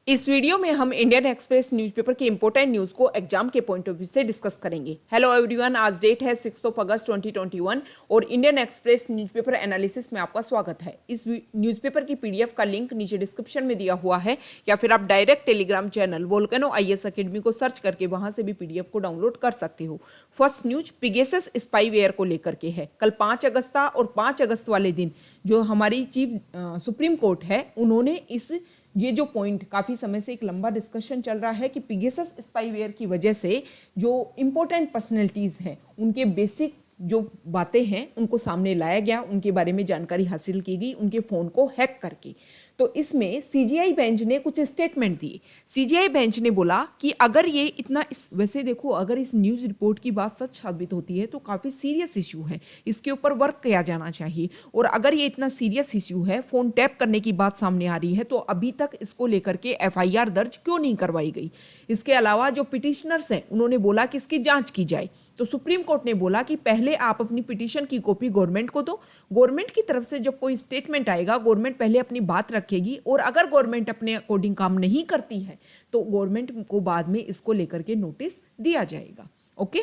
इस वीडियो में हम इंडियन एक्सप्रेस न्यूज़पेपर के इंपॉर्टेंट न्यूज़ को एग्जाम के पॉइंट ऑफ व्यू से डिस्कस करेंगे। हेलो एवरीवन, आज डेट है 6 अगस्त 2021 और इंडियन एक्सप्रेस न्यूज़पेपर एनालिसिस में आपका स्वागत है। इस न्यूज़पेपर की पीडीएफ का लिंक नीचे डिस्क्रिप्शन में दिया हुआ है या फिर आप direct Telegram channel volcano IAS academy को सर्च करके वहां से भी पीडीएफ को डाउनलोड कर सकते हो। फर्स्ट न्यूज पिगेसस स्पाईवेयर को लेकर के है। कल 5 अगस्त था और 5 अगस्त वाले दिन जो हमारी सुप्रीम कोर्ट है उन्होंने ये जो पॉइंट काफ़ी समय से एक लंबा डिस्कशन चल रहा है कि पिगेसस स्पाईवेयर की वजह से जो इम्पोर्टेंट पर्सनैलिटीज़ हैं उनके बेसिक जो बातें हैं उनको सामने लाया गया, उनके बारे में जानकारी हासिल की गई, उनके फ़ोन को हैक करके। तो इसमें सीजीआई बेंच ने कुछ स्टेटमेंट दिए। सीजीआई बेंच ने बोला कि अगर ये इतना वैसे देखो, अगर इस न्यूज़ रिपोर्ट की बात सच साबित होती है तो काफ़ी सीरियस इशू है, इसके ऊपर वर्क किया जाना चाहिए। और अगर ये इतना सीरियस इशू है, फ़ोन टैप करने की बात सामने आ रही है, तो अभी तक इसको लेकर के FIR दर्ज क्यों नहीं करवाई गई। इसके अलावा जो पिटिशनर्स हैं उन्होंने बोला कि इसकी जाँच की जाए। तो सुप्रीम कोर्ट ने बोला कि पहले आप अपनी पिटीशन की कॉपी गवर्नमेंट को दो, गवर्नमेंट की तरफ से जब कोई स्टेटमेंट आएगा गवर्नमेंट पहले अपनी बात रखेगी और अगर गवर्नमेंट अपने अकॉर्डिंग काम नहीं करती है तो गवर्नमेंट को बाद में इसको लेकर के नोटिस दिया जाएगा। ओके,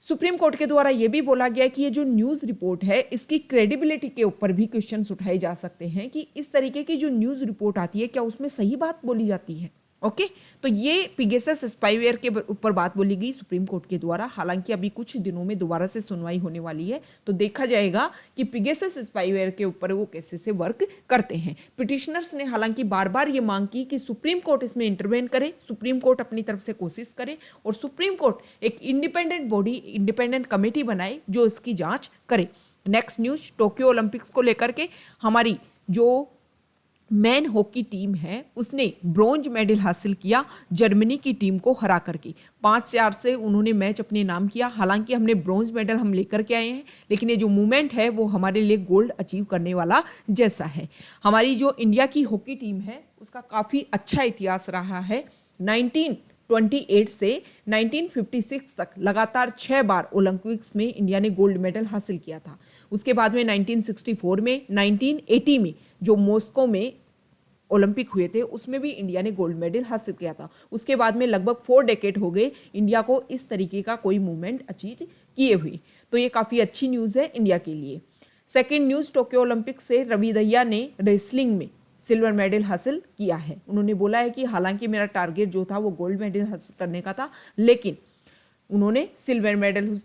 सुप्रीम कोर्ट के द्वारा यह भी बोला गया कि ये जो न्यूज़ रिपोर्ट है इसकी क्रेडिबिलिटी के ऊपर भी क्वेश्चंस उठाए जा सकते हैं कि इस तरीके की जो न्यूज़ रिपोर्ट आती है क्या उसमें सही बात बोली जाती है। ओके, तो ये पिगेसस स्पाईवेयर के ऊपर बात बोली गई सुप्रीम कोर्ट के द्वारा। हालांकि अभी कुछ दिनों में दोबारा से सुनवाई होने वाली है तो देखा जाएगा कि पिगेसस स्पाईवेयर के ऊपर वो कैसे से वर्क करते हैं। पिटिशनर्स ने हालांकि बार बार ये मांग की कि सुप्रीम कोर्ट इसमें इंटरवेन करे, सुप्रीम कोर्ट अपनी तरफ से कोशिश करे और सुप्रीम कोर्ट एक इंडिपेंडेंट बॉडी, इंडिपेंडेंट कमेटी बनाए जो इसकी जाँच करे। नेक्स्ट न्यूज, टोक्यो ओलंपिक्स को लेकर के हमारी जो मैन हॉकी टीम है उसने ब्रॉन्ज मेडल हासिल किया जर्मनी की टीम को हरा करके। 5-4 से उन्होंने मैच अपने नाम किया। हालांकि हमने ब्रॉन्ज मेडल हम लेकर के आए हैं लेकिन ये जो मूवमेंट है वो हमारे लिए गोल्ड अचीव करने वाला जैसा है। हमारी जो इंडिया की हॉकी टीम है उसका काफ़ी अच्छा इतिहास रहा है। 1928 से 1956 तक लगातार 6 बार ओलंपिक्स में इंडिया ने गोल्ड मेडल हासिल किया था। उसके बाद में 1964 में, 1980 में जो मॉस्को में ओलंपिक हुए थे उसमें भी इंडिया ने गोल्ड मेडल हासिल किया था। उसके बाद में लगभग 4 डेकेड हो गए इंडिया को इस तरीके का कोई मूवमेंट अचीव किए हुए। तो ये काफ़ी अच्छी न्यूज़ है इंडिया के लिए। सेकेंड न्यूज़, टोक्यो ओलंपिक से रवि दहिया ने रेसलिंग में सिल्वर मेडल हासिल किया है। उन्होंने बोला है कि हालांकि मेरा टारगेट जो था वो गोल्ड मेडल हासिल करने का था लेकिन उन्होंने सिल्वर मेडल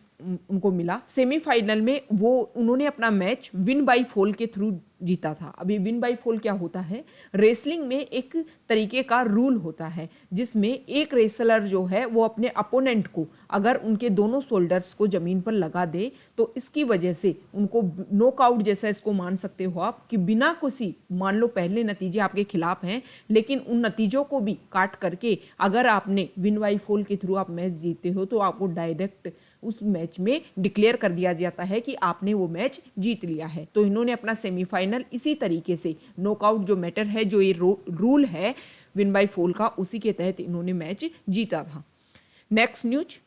उनको मिला। सेमीफाइनल में वो उन्होंने अपना मैच विन बाय फॉल के थ्रू जीता था। अभी विन बाय फॉल क्या होता है, रेसलिंग में एक तरीके का रूल होता है जिसमें एक रेसलर जो है वो अपने अपोनेंट को अगर उनके दोनों शोल्डर्स को ज़मीन पर लगा दे तो इसकी वजह से उनको नॉकआउट जैसा इसको मान सकते हो आप कि बिना किसी, मान लो पहले नतीजे आपके खिलाफ हैं लेकिन उन नतीजों को भी काट करके अगर आपने विन बाय फॉल के थ्रू आप मैच जीतते हो तो आपको डायरेक्ट उस मैच में डिक्लेयर कर दिया जाता है कि आपने वो मैच जीत लिया है। तो इन्होंने अपना सेमीफाइनल इसी तरीके से नॉकआउट जो मैटर है, जो ये रूल है विन बाय फॉल का, उसी के तहत इन्होंने मैच जीता था। नेक्स्ट न्यूज,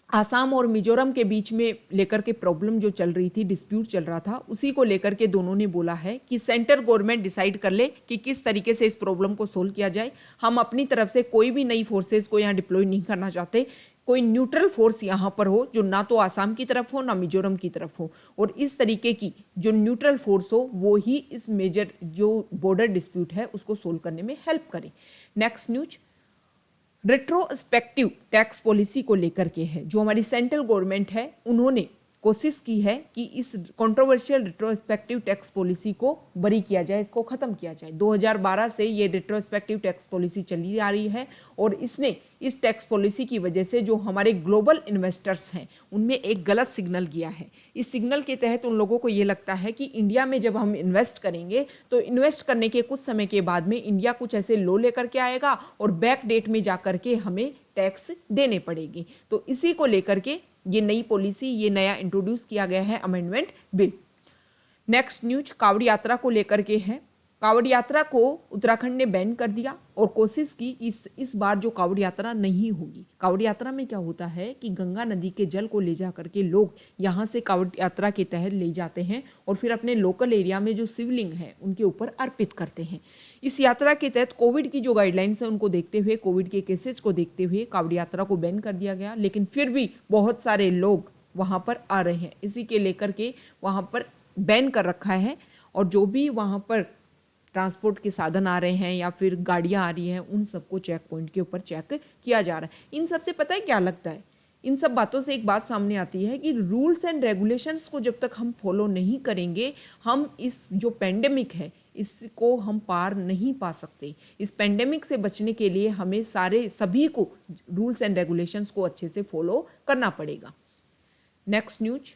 आसाम और मिजोरम के बीच में लेकर के प्रॉब्लम जो चल रही थी, डिस्प्यूट चल रहा था, उसी को लेकर के दोनों ने बोला है कि सेंट्रल गवर्नमेंट डिसाइड कर ले कि किस तरीके से इस प्रॉब्लम को सोल्व किया जाए। हम अपनी तरफ से कोई भी नई फोर्सेस को यहाँ डिप्लॉय नहीं करना चाहते। कोई न्यूट्रल फोर्स यहाँ पर हो जो ना तो आसाम की तरफ हो ना मिजोरम की तरफ हो और इस तरीके की जो न्यूट्रल फोर्स हो वो ही इस मेजर जो बॉर्डर डिस्प्यूट है उसको सोल्व करने में हेल्प करे। Next news, retrospective tax policy को लेकर के है। जो हमारी सेंट्रल गवर्नमेंट है उन्होंने कोशिश की है कि इस कंट्रोवर्शियल रेट्रोस्पेक्टिव टैक्स पॉलिसी को बरी किया जाए, इसको खत्म किया जाए। 2012 से ये रेट्रोस्पेक्टिव टैक्स पॉलिसी चली आ रही है और इसने इस टैक्स पॉलिसी की वजह से जो हमारे ग्लोबल इन्वेस्टर्स हैं उनमें एक गलत सिग्नल गया है। इस सिग्नल के तहत उन लोगों को ये लगता है कि इंडिया में जब हम इन्वेस्ट करेंगे तो इन्वेस्ट करने के कुछ समय के बाद में इंडिया कुछ ऐसे लो लेकर के आएगा और बैक डेट में जा कर के हमें टैक्स देने पड़ेगी। तो इसी को लेकर के ये नई पॉलिसी, ये नया इंट्रोड्यूस किया गया है अमेंडमेंट बिल। नेक्स्ट न्यूज, कावड़ यात्रा को लेकर के है। कांवड़ यात्रा को उत्तराखंड ने बैन कर दिया और कोशिश की कि इस बार जो कांवड़ यात्रा नहीं होगी। कांवड़ यात्रा में क्या होता है कि गंगा नदी के जल को ले जा करके लोग यहाँ से कांवड़ यात्रा के तहत ले जाते हैं और फिर अपने लोकल एरिया में जो शिवलिंग है उनके ऊपर अर्पित करते हैं। इस यात्रा के तहत कोविड की जो गाइडलाइंस है उनको देखते हुए, कोविड के केसेस को देखते हुए कांवड़ यात्रा को बैन कर दिया गया, लेकिन फिर भी बहुत सारे लोग वहाँ पर आ रहे हैं। इसी के लेकर के वहाँ पर बैन कर रखा है और जो भी वहाँ पर ट्रांसपोर्ट के साधन आ रहे हैं या फिर गाड़ियाँ आ रही हैं उन सबको चेक पॉइंट के ऊपर चेक किया जा रहा है। इन सब से पता है क्या लगता है, इन सब बातों से एक बात सामने आती है कि रूल्स एंड रेगुलेशंस को जब तक हम फॉलो नहीं करेंगे, हम इस जो पेंडेमिक है इसको हम पार नहीं पा सकते। इस पेंडेमिक से बचने के लिए हमें सभी को रूल्स एंड रेगुलेशंस को अच्छे से फॉलो करना पड़ेगा। नेक्स्ट न्यूज,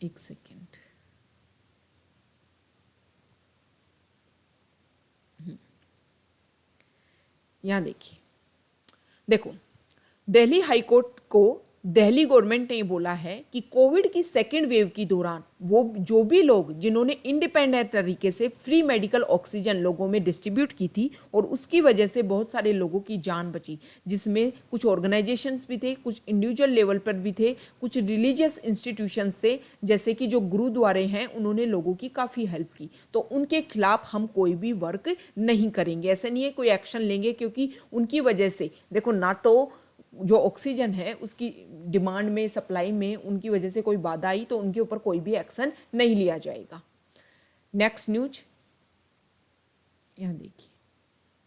एक सेकेंड, यहां देखो दिल्ली हाईकोर्ट को दिल्ली गवर्नमेंट ने बोला है कि कोविड की सेकेंड वेव के दौरान वो जो भी लोग जिन्होंने इंडिपेंडेंट तरीके से फ्री मेडिकल ऑक्सीजन लोगों में डिस्ट्रीब्यूट की थी और उसकी वजह से बहुत सारे लोगों की जान बची, जिसमें कुछ ऑर्गेनाइजेशंस भी थे, कुछ इंडिविजुअल लेवल पर भी थे, कुछ रिलीजियस इंस्टीट्यूशंस थे, जैसे कि जो गुरुद्वारे हैं उन्होंने लोगों की काफ़ी हेल्प की। तो उनके खिलाफ हम कोई भी वर्क नहीं करेंगे, ऐसा नहीं है कोई एक्शन लेंगे, क्योंकि उनकी वजह से देखो ना तो जो ऑक्सीजन है उसकी डिमांड में, सप्लाई में उनकी वजह से कोई बाधा आई तो उनके ऊपर कोई भी एक्शन नहीं लिया जाएगा। नेक्स्ट न्यूज, यहां देखिए,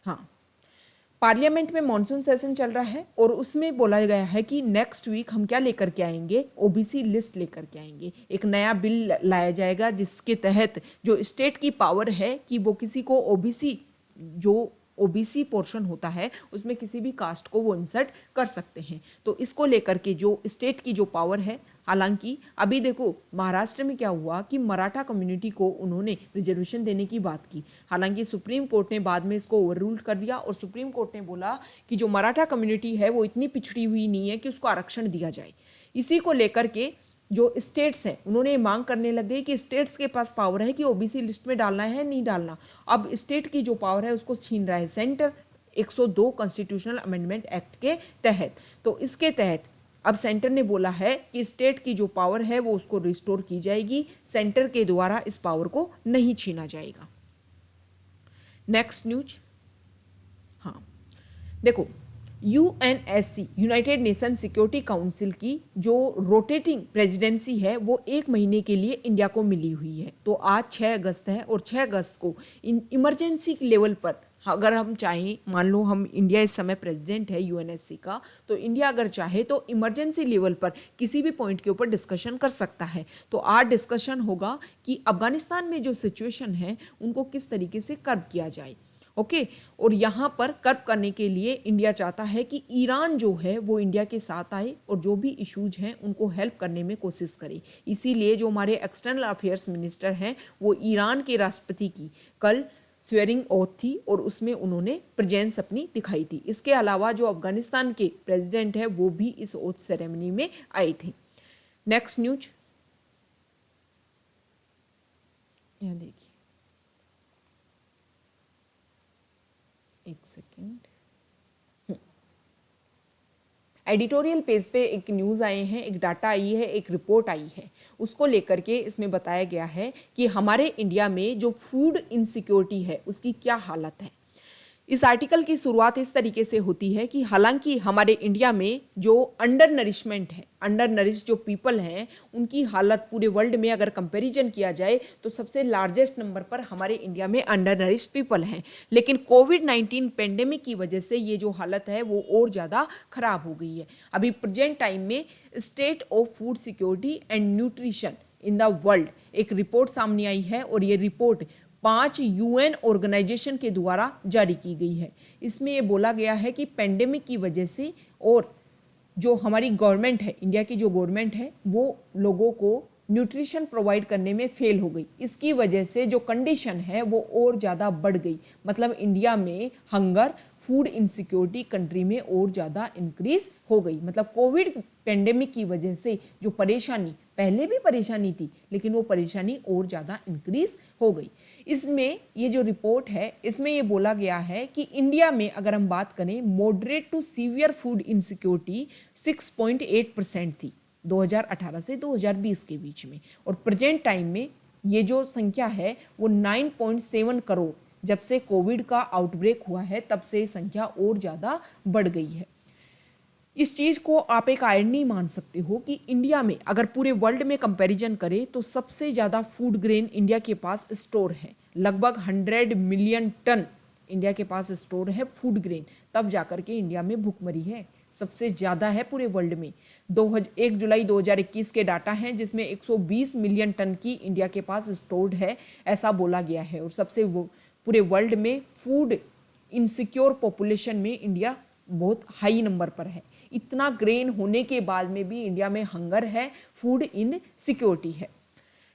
हाँ, पार्लियामेंट में मॉनसून सेशन चल रहा है और उसमें बोला गया है कि नेक्स्ट वीक हम क्या लेकर के आएंगे, ओबीसी लिस्ट लेकर के आएंगे। एक नया बिल लाया जाएगा जिसके तहत जो स्टेट की पावर है कि वो किसी को ओबीसी पोर्शन होता है उसमें किसी भी कास्ट को वो इंसर्ट कर सकते हैं। तो इसको लेकर के जो स्टेट की जो पावर है, हालांकि अभी देखो महाराष्ट्र में क्या हुआ कि मराठा कम्युनिटी को उन्होंने रिजर्वेशन देने की बात की, हालांकि सुप्रीम कोर्ट ने बाद में इसको ओवररूल कर दिया और सुप्रीम कोर्ट ने बोला कि जो मराठा कम्युनिटी है वो इतनी पिछड़ी हुई नहीं है कि उसको आरक्षण दिया जाए। इसी को लेकर के जो स्टेट्स हैं उन्होंने मांग करने लगे कि स्टेट्स के पास पावर है कि ओबीसी लिस्ट में डालना है नहीं डालना। अब स्टेट की जो पावर है उसको छीन रहा है सेंटर 102 कॉन्स्टिट्यूशनल अमेंडमेंट एक्ट के तहत। तो इसके तहत अब सेंटर ने बोला है कि स्टेट की जो पावर है वो उसको रिस्टोर की जाएगी, सेंटर के द्वारा इस पावर को नहीं छीना जाएगा। नेक्स्ट न्यूज, हाँ देखो, UNSC United nation security council की जो रोटेटिंग प्रेसिडेंसी है वो 1 महीने के लिए इंडिया को मिली हुई है। तो आज 6 अगस्त है और 6 अगस्त को इमरजेंसी लेवल पर अगर हम चाहें, मान लो हम इंडिया इस समय प्रेसिडेंट है यूएनएससी का, तो इंडिया अगर चाहे तो इमरजेंसी लेवल पर किसी भी पॉइंट के ऊपर डिस्कशन कर सकता है। तो आज डिस्कशन होगा कि अफगानिस्तान में जो सिचुएशन है उनको किस तरीके से कर्व किया जाए। ओके, और यहाँ पर कर्व करने के लिए इंडिया चाहता है कि ईरान जो है वो इंडिया के साथ आए और जो भी इश्यूज हैं उनको हेल्प करने में कोशिश करे। इसीलिए जो हमारे एक्सटर्नल अफेयर्स मिनिस्टर हैं वो ईरान के राष्ट्रपति की कल स्वेयरिंग ओथ थी और उसमें उन्होंने प्रेजेंस अपनी दिखाई थी। इसके अलावा जो अफगानिस्तान के प्रेसिडेंट है वो भी इस ओथ सेरेमनी में आए थे। नेक्स्ट न्यूज, यहाँ देखिए, एक सेकेंड, एडिटोरियल पेज पे एक न्यूज़ आए हैं, एक डाटा आई है, एक रिपोर्ट आई है, उसको लेकर के इसमें बताया गया है कि हमारे इंडिया में जो फूड इनसिक्योरिटी है उसकी क्या हालत है। इस आर्टिकल की शुरुआत इस तरीके से होती है कि हालांकि हमारे इंडिया में जो अंडर नरिशमेंट है, अंडर नरिश जो पीपल हैं उनकी हालत पूरे वर्ल्ड में अगर कंपैरिजन किया जाए तो सबसे लार्जेस्ट नंबर पर हमारे इंडिया में अंडर नरिश पीपल हैं। लेकिन कोविड-19 पेंडेमिक की वजह से ये जो हालत है वो और ज़्यादा खराब हो गई है। अभी प्रेजेंट टाइम में state of food security and nutrition in the world एक रिपोर्ट सामने आई है और ये रिपोर्ट 5 यूएन ऑर्गेनाइजेशन के द्वारा जारी की गई है। इसमें ये बोला गया है कि पेंडेमिक की वजह से और जो हमारी गवर्नमेंट है, इंडिया की जो गवर्नमेंट है वो लोगों को न्यूट्रिशन प्रोवाइड करने में फेल हो गई। इसकी वजह से जो कंडीशन है वो और ज़्यादा बढ़ गई। मतलब इंडिया में हंगर, फूड इनसिक्योरिटी कंट्री में और ज़्यादा इंक्रीज हो गई। मतलब कोविड पेंडेमिक की वजह से जो परेशानी, पहले भी परेशानी थी लेकिन वो परेशानी और ज़्यादा इंक्रीज हो गई। इसमें ये जो रिपोर्ट है इसमें ये बोला गया है कि इंडिया में अगर हम बात करें moderate to severe food insecurity 6.8% थी 2018 से 2020 के बीच में, और प्रेजेंट टाइम में ये जो संख्या है वो 9.7 करोड़, जब से कोविड का आउटब्रेक हुआ है तब से ये संख्या और ज़्यादा बढ़ गई है। इस चीज़ को आप एक आयरनी मान सकते हो कि इंडिया में अगर पूरे वर्ल्ड में कंपैरिजन करें तो सबसे ज़्यादा फूड ग्रेन इंडिया के पास स्टोर है, लगभग 100 मिलियन टन इंडिया के पास स्टोर है फूड ग्रेन, तब जाकर के इंडिया में भुखमरी है सबसे ज़्यादा है पूरे वर्ल्ड में। 1 जुलाई 2021 के डाटा हैं जिसमें 120 मिलियन टन की इंडिया के पास स्टोर्ड है, ऐसा बोला गया है। और सबसे पूरे वर्ल्ड में फूड इनसिक्योर पॉपुलेशन में इंडिया बहुत हाई नंबर पर है। इतना ग्रेन होने के बाद में भी इंडिया में हंगर है, फूड इनसिक्योरिटी है।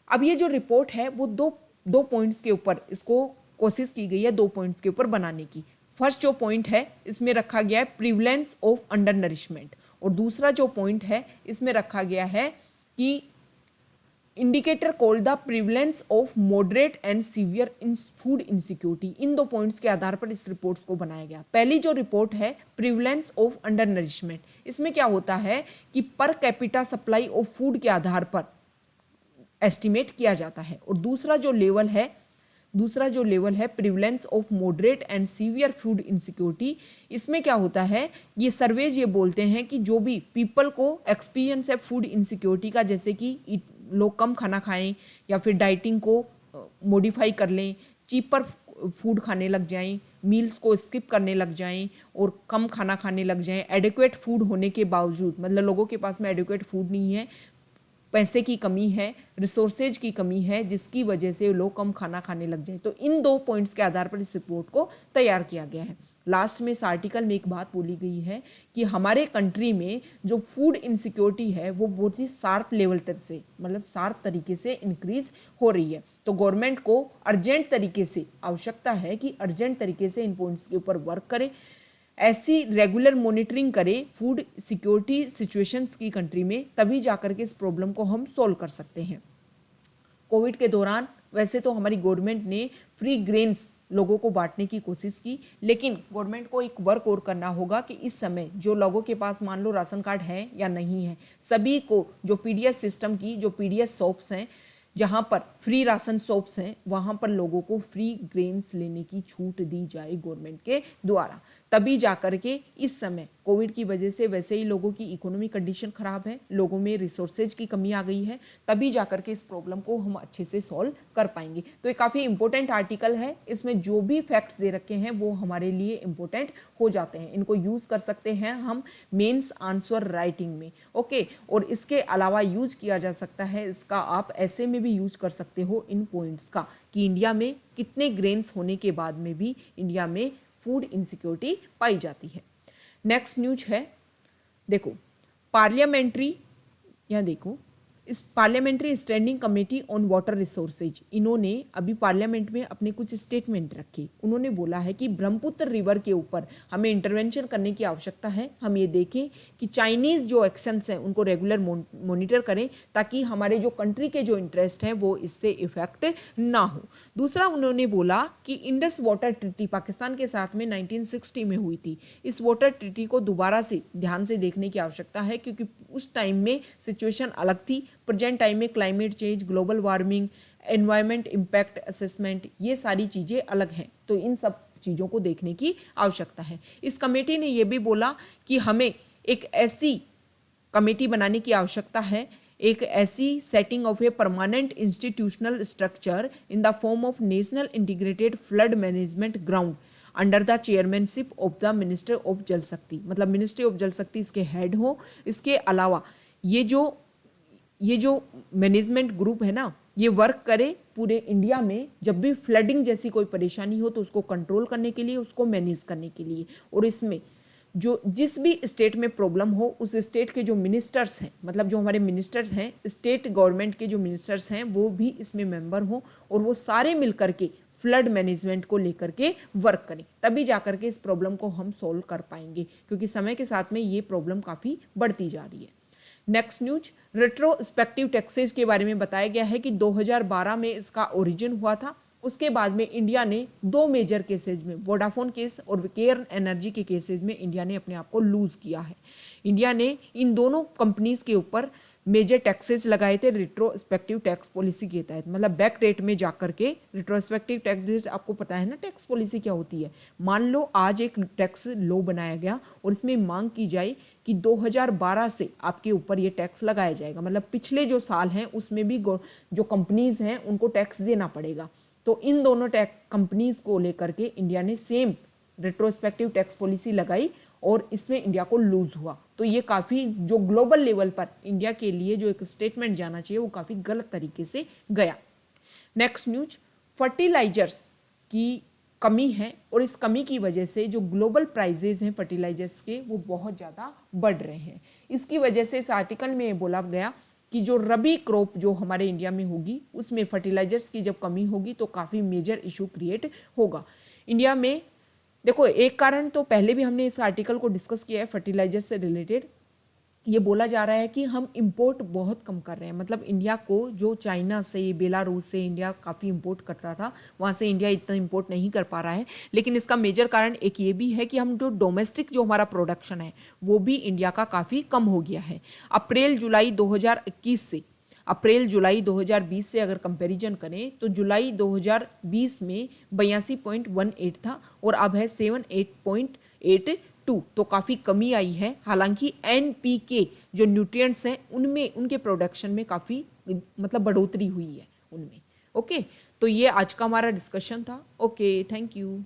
अब ये जो रिपोर्ट है वो दो पॉइंट्स के ऊपर इसको कोशिश की गई है, 2 पॉइंट्स के ऊपर बनाने की। फर्स्ट जो पॉइंट है इसमें रखा गया है प्रिवलेंस ऑफ अंडर नरिशमेंट, और दूसरा जो पॉइंट है इसमें रखा गया है कि indicator called the prevalence of moderate and severe in food insecurity. In 2 points के आधार पर इस रिपोर्ट को बनाया गया। पहली जो रिपोर्ट है प्रिवलेंस ऑफ अंडर नरिशमेंट, इसमें क्या होता है कि per capita supply of food के आधार पर एस्टिमेट किया जाता है, और दूसरा जो लेवल है prevalence of moderate and severe food insecurity, इसमें क्या होता है, ये सर्वेज ये बोलते हैं कि जो भी पीपल को एक्सपीरियंस है फूड इनसिक्योरिटी का, जैसे कि लोग कम खाना खाएं या फिर डाइटिंग को मॉडिफाई कर लें, चीपर फूड खाने लग जाएं, मील्स को स्किप करने लग जाएं और कम खाना खाने लग जाएं, एडिक्वेट फूड होने के बावजूद, मतलब लोगों के पास में एडिक्वेट फूड नहीं है, पैसे की कमी है, रिसोर्सेज की कमी है, जिसकी वजह से लोग कम खाना खाने लग जाए। तो इन 2 पॉइंट्स के आधार पर इस रिपोर्ट को तैयार किया गया है। लास्ट में इस आर्टिकल में एक बात बोली गई है कि हमारे कंट्री में जो फूड इनसिक्योरिटी है वो बहुत ही शार्प लेवल तक से, मतलब शार्प तरीके से इंक्रीज हो रही है। तो गवर्नमेंट को अर्जेंट तरीके से आवश्यकता है कि अर्जेंट तरीके से इन पॉइंट्स के ऊपर वर्क करे, ऐसी रेगुलर मॉनिटरिंग करें फूड सिक्योरिटी सिचुएशंस की कंट्री में, तभी जाकर के इस प्रॉब्लम को हम सॉल्व कर सकते हैं। कोविड के दौरान वैसे तो हमारी गवर्नमेंट ने फ्री ग्रेन्स लोगों को बांटने की कोशिश की, लेकिन गवर्नमेंट को एक वर्क और करना होगा कि इस समय जो लोगों के पास मान लो राशन कार्ड है या नहीं है, सभी को जो पीडीएस सिस्टम की जो पीडीएस शॉप्स हैं, जहाँ पर फ्री राशन शॉप्स हैं, वहाँ पर लोगों को फ्री ग्रेन्स लेने की छूट दी जाए गवर्नमेंट के द्वारा, तभी जाकर के इस समय कोविड की वजह से वैसे ही लोगों की इकोनॉमी कंडीशन खराब है, लोगों में रिसोर्सेज की कमी आ गई है, तभी जाकर के इस प्रॉब्लम को हम अच्छे से सॉल्व कर पाएंगे। तो ये काफ़ी इंपॉर्टेंट आर्टिकल है, इसमें जो भी फैक्ट्स दे रखे हैं वो हमारे लिए इंपॉर्टेंट हो जाते हैं, इनको यूज़ कर सकते हैं हम मेंस आंसर राइटिंग में। ओके, और इसके अलावा यूज किया जा सकता है इसका, आप ऐसे में भी यूज कर सकते हो इन पॉइंट्स का कि इंडिया में कितने ग्रेन्स होने के बाद में भी इंडिया में फूड इनसिक्योरिटी पाई जाती है। नेक्स्ट न्यूज है, देखो पार्लियामेंट्री, यहाँ देखो इस parliamentary standing committee on water resources, इन्होंने अभी पार्लियामेंट में अपने कुछ स्टेटमेंट रखे। उन्होंने बोला है कि ब्रह्मपुत्र रिवर के ऊपर हमें इंटरवेंशन करने की आवश्यकता है। हम ये देखें कि चाइनीज़ जो एक्शंस हैं उनको रेगुलर मॉनिटर करें, ताकि हमारे जो कंट्री के जो इंटरेस्ट हैं वो इससे इफेक्ट ना हो। दूसरा उन्होंने बोला कि इंडस वाटर ट्रीटी पाकिस्तान के साथ में 1960 में हुई थी, इस वाटर ट्रीटी को दोबारा से ध्यान से देखने की आवश्यकता है, क्योंकि उस टाइम में सिचुएशन अलग थी। प्रेजेंट टाइम में climate change, global warming, environment impact assessment, ये सारी चीज़ें अलग हैं, तो इन सब चीज़ों को देखने की आवश्यकता है। इस कमेटी ने यह भी बोला कि हमें एक ऐसी कमेटी बनाने की आवश्यकता है, एक ऐसी setting of a permanent institutional structure in the form of national integrated flood management ground under the chairmanship of the minister of जल शक्ति, मतलब मिनिस्ट्री ऑफ जल शक्ति इसके हेड हो। इसके अलावा ये जो मैनेजमेंट ग्रुप है ना, ये वर्क करे पूरे इंडिया में, जब भी फ्लडिंग जैसी कोई परेशानी हो तो उसको कंट्रोल करने के लिए, उसको मैनेज करने के लिए, और इसमें जो जिस भी स्टेट में प्रॉब्लम हो उस स्टेट के जो मिनिस्टर्स हैं, मतलब जो हमारे मिनिस्टर्स हैं, स्टेट गवर्नमेंट के जो मिनिस्टर्स हैं, वो भी इसमें मेंबर हों और वो सारे मिलकर के फ्लड मैनेजमेंट को लेकर के वर्क करें, तभी जाकर के इस प्रॉब्लम को हम सॉल्व कर पाएंगे, क्योंकि समय के साथ में ये प्रॉब्लम काफ़ी बढ़ती जा रही है। नेक्स्ट न्यूज, रेट्रोस्पेक्टिव टैक्सेस के बारे में बताया गया है कि 2012 में इसका ओरिजिन हुआ था। उसके बाद में इंडिया ने दो मेजर केसेस में, वोडाफोन केस और केयर एनर्जी के केसेस में इंडिया ने अपने आप को लूज किया है। इंडिया ने इन दोनों कंपनीज के ऊपर मेजर टैक्सेस लगाए थे रिट्रोस्पेक्टिव टैक्स पॉलिसी के तहत, मतलब बैक डेट में जाकर के। रिट्रोस्पेक्टिव टैक्स आपको पता है ना टैक्स पॉलिसी क्या होती है। मान लो आज एक टैक्स लॉ बनाया गया और इसमें मांग की जाए कि 2012 से आपके ऊपर ये टैक्स लगाया जाएगा, मतलब पिछले जो साल हैं उसमें भी जो कंपनीज हैं उनको टैक्स देना पड़ेगा। तो इन दोनों कंपनीज को लेकर के इंडिया ने सेम रेट्रोस्पेक्टिव टैक्स पॉलिसी लगाई और इसमें इंडिया को लूज हुआ। तो ये काफ़ी जो ग्लोबल लेवल पर इंडिया के लिए जो एक स्टेटमेंट जाना चाहिए वो काफ़ी गलत तरीके से गया। नेक्स्ट न्यूज, फर्टिलाइजर्स की कमी है और इस कमी की वजह से जो ग्लोबल प्राइजेज हैं फर्टिलाइजर्स के वो बहुत ज़्यादा बढ़ रहे हैं। इसकी वजह से इस आर्टिकल में बोला गया कि जो रबी क्रॉप जो हमारे इंडिया में होगी उसमें फर्टिलाइजर्स की जब कमी होगी तो काफ़ी मेजर इशू क्रिएट होगा इंडिया में। देखो, एक कारण तो पहले भी हमने इस आर्टिकल को डिस्कस किया है फर्टिलाइजर से रिलेटेड। ये बोला जा रहा है कि हम इंपोर्ट बहुत कम कर रहे हैं, मतलब इंडिया को जो चाइना से, बेलारूस से इंडिया काफ़ी इंपोर्ट करता था, वहाँ से इंडिया इतना इंपोर्ट नहीं कर पा रहा है। लेकिन इसका मेजर कारण एक ये भी है कि हम जो डोमेस्टिक जो हमारा प्रोडक्शन है वो भी इंडिया का काफ़ी कम हो गया है। अप्रैल जुलाई 2021 से अप्रैल जुलाई 2020 से अगर कंपैरिजन करें तो जुलाई 2020 में 82.18 था और अब है 78.82, तो काफ़ी कमी आई है। हालांकि NPK जो न्यूट्रिएंट्स हैं उनमें, उनके प्रोडक्शन में काफ़ी मतलब बढ़ोतरी हुई है उनमें। ओके, तो ये आज का हमारा डिस्कशन था। Okay, thank you.